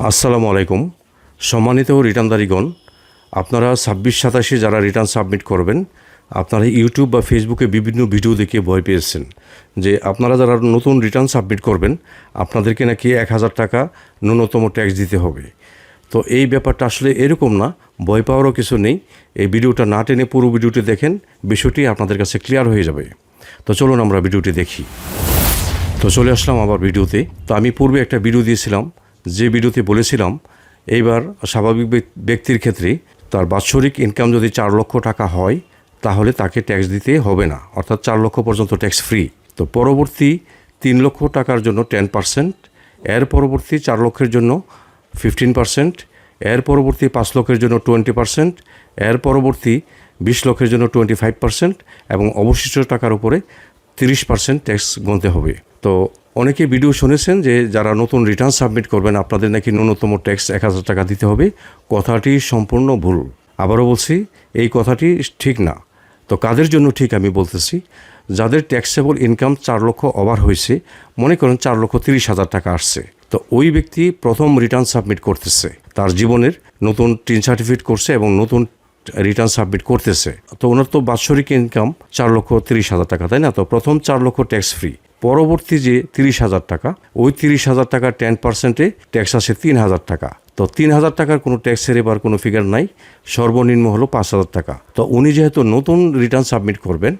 আসসালামু আলাইকুম। সম্মানিত রিটার্নদারিগণ, আপনারা 26-27 যারা রিটার্ন সাবমিট করবেন, আপনারা ইউটিউব বা ফেসবুকে বিভিন্ন ভিডিও দেখে ভয় পেয়েছেন যে আপনারা যারা নতুন রিটার্ন সাবমিট করবেন আপনাদেরকে নাকি 1000 টাকা ন্যূনতম ট্যাক্স দিতে হবে। তো এই ব্যাপারটা আসলে এরকম না, ভয় পাওয়ারও কিছু নেই। এই ভিডিওটা না টেনে পুরো ভিডিওটি দেখেন, বিষয়টি আপনাদের কাছে ক্লিয়ার হয়ে যাবে। তো চলুন আমরা ভিডিওটি দেখি। তো চলে আসলাম আবার ভিডিওতে। তো আমি পূর্বে একটা ভিডিও দিয়েছিলাম, যে ভিডিওতে বলেছিলাম এইবার স্বাভাবিক ব্যক্তির ক্ষেত্রে তার বাৎসরিক ইনকাম যদি 4 লক্ষ টাকা হয় তাহলে তাকে ট্যাক্স দিতে হবে না, অর্থাৎ 4 লক্ষ পর্যন্ত ট্যাক্স ফ্রি। তো পরবর্তী 3 লক্ষ টাকার জন্য 10%, এর পরবর্তী 4 লক্ষের জন্য 15%, এর পরবর্তী 5 লক্ষের জন্য 20%, এর পরবর্তী 20 লক্ষের জন্য 25% এবং অবশিষ্ট টাকার উপরে 30% ট্যাক্স গুনতে হবে। তো অনেকে ভিডিও শুনেছেন যে যারা নতুন রিটার্ন সাবমিট করবেন আপনাদের নাকি ন্যূনতম ট্যাক্স 1000 টাকা দিতে হবে। কথাটি সম্পূর্ণ ভুল। আবারও বলছি, এই কথাটি ঠিক না। তো কাদের জন্য ঠিক আমি বলতেছি, যাদের ট্যাক্সেবল ইনকাম 4 লক্ষ ওভার হয়েছে, মনে করেন 4,30,000 টাকা আসছে, তো ওই ব্যক্তি প্রথম রিটার্ন সাবমিট করতেছে, তার জীবনের নতুন টিন সার্টিফিকেট করছে এবং নতুন রিটার্ন সাবমিট করতেছে। তো ওনার তো বাৎসরিক ইনকাম 4,30,000 টাকা, তাই না? তো প্রথম 4 লক্ষ ট্যাক্স ফ্রি, পরবর্তী যে 30,000 টাকা, ওই 30,000 টাকার 10%-এ ট্যাক্স আসে 3,000 টাকা। তো 3,000 টাকার কোনো ট্যাক্সের এবার কোনো ফিগার নাই, সর্বনিম্ন হলো 5,000 টাকা। তো উনি যেহেতু নতুন রিটার্ন সাবমিট করবেন,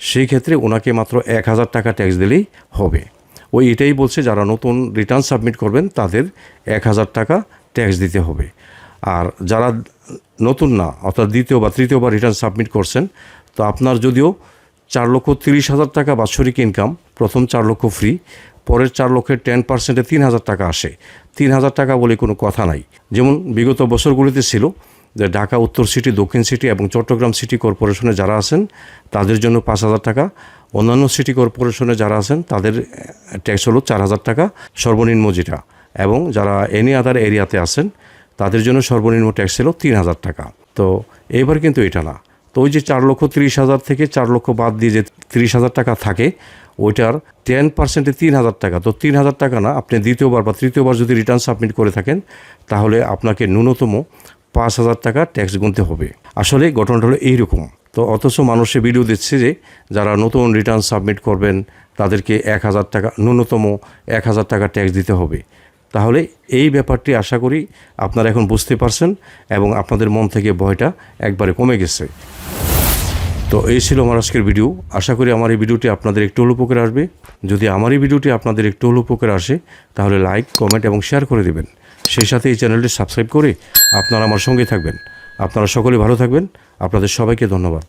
সেই ক্ষেত্রে ওনাকে মাত্র 1,000 টাকা ট্যাক্স দিলেই হবে। ওই এটাই বলছে যারা নতুন রিটার্ন সাবমিট করবেন তাদের 1,000 টাকা ট্যাক্স দিতে হবে। আর যারা নতুন না, অর্থাৎ দ্বিতীয় বা তৃতীয়বার রিটার্ন সাবমিট করছেন, তো আপনার যদিও 4,30,000 টাকা বাৎসরিক ইনকাম, প্রথম 4 লক্ষ ফ্রি, পরের 4 লক্ষের 10%-এ 3,000 টাকা আসে। 3,000 টাকা বলে কোনো কথা নাই। যেমন বিগত বছরগুলিতে ছিল যে ঢাকা উত্তর সিটি, দক্ষিণ সিটি এবং চট্টগ্রাম সিটি কর্পোরেশনে যারা আছেন তাদের জন্য 5,000 টাকা, অন্যান্য সিটি কর্পোরেশনে যারা আছেন তাদের ট্যাক্স হলো 4,000 টাকা সর্বনিম্ন যেটা, এবং যারা এনি আদার এরিয়াতে আছেন তাদের জন্য সর্বনিম্ন ট্যাক্স ছিল 3,000 টাকা। তো এবার কিন্তু এটা না। তো ওই যে 4,30,000 থেকে 4 লক্ষ বাদ দিয়ে যে 30,000 টাকা থাকে, ওইটার 10%-এ 3,000 টাকা। তো 3,000 টাকা না, আপনি দ্বিতীয়বার বা তৃতীয়বার যদি রিটার্ন সাবমিট করে থাকেন তাহলে আপনাকে ন্যূনতম 5,000 টাকা ট্যাক্স গুনতে হবে। আসলে ঘটনাটা হলো এইরকম। তো অথচ মানুষে ভিডিও দিচ্ছে যে যারা নতুন রিটার্ন সাবমিট করবেন তাদেরকে 1,000 টাকা, ন্যূনতম 1,000 টাকা ট্যাক্স দিতে হবে। তাহলে এই ব্যাপারটি আশা করি আপনারা এখন বুঝতে পারছেন এবং আপনাদের মন থেকে ভয়টা একবারে কমে গেছে। তো এই ছিল আমার আজকের ভিডিও। আশা করি আমার এই ভিডিওটি আপনাদের একটু হলেও উপকারে আসবে। যদি আমার এই ভিডিওটি আপনাদের একটু হলেও উপকারে আসে তাহলে লাইক, কমেন্ট এবং শেয়ার করে দেবেন। সেই সাথে এই চ্যানেলটি সাবস্ক্রাইব করে আপনারা আমার সঙ্গে থাকবেন। আপনারা সকলে ভালো থাকবেন। আপনাদের সবাইকে ধন্যবাদ।